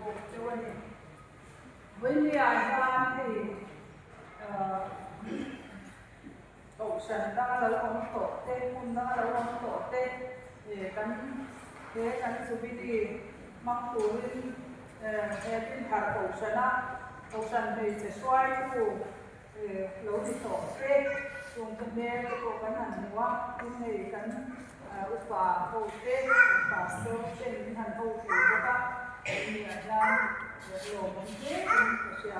bộ châu Âu với lý ra thì tổ sản đã lấy ông tổ tên cũng đã lấy ông tổ tên để cắn sự bị mang tuổi trên thả tổ sản thì sẽ xoay của lối thì tổ tên dùng thân đen của cắn hẳn hóa nhưng thì cắn úp và hậu tên và sơ tên hẳn hậu thì các nhà ra lỗ bóng chết của sẽ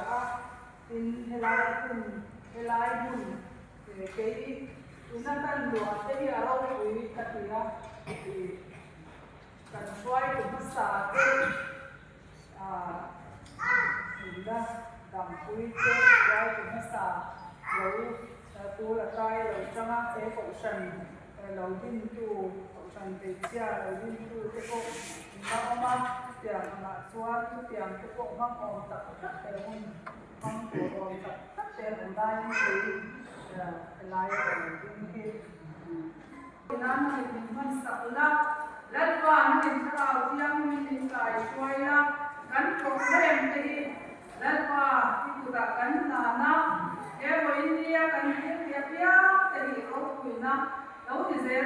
tin helai bùn cái chúng ta cần được cái gì đâu với cái gì đó thì cần xoay của nó xả cái chúng ta đầm quý cái xoay của nó xả lâu tu là cái lâu trong cái phẫu sần lâu din tu phẫu sần để chia lâu din tu cái bộ nó mà tiền mà xoay tu tiền cái bộ mang ổn tập tất cái không mang ổn tập tất cái ổn đại như lại cái nam này mình vẫn sợ la lát qua mình thao tiang mình lại xoay la gắn cột thêm thì lát qua thì tụi ta gắn là na cái với India gắn cái thì đâu quỳ na đâu thì dễ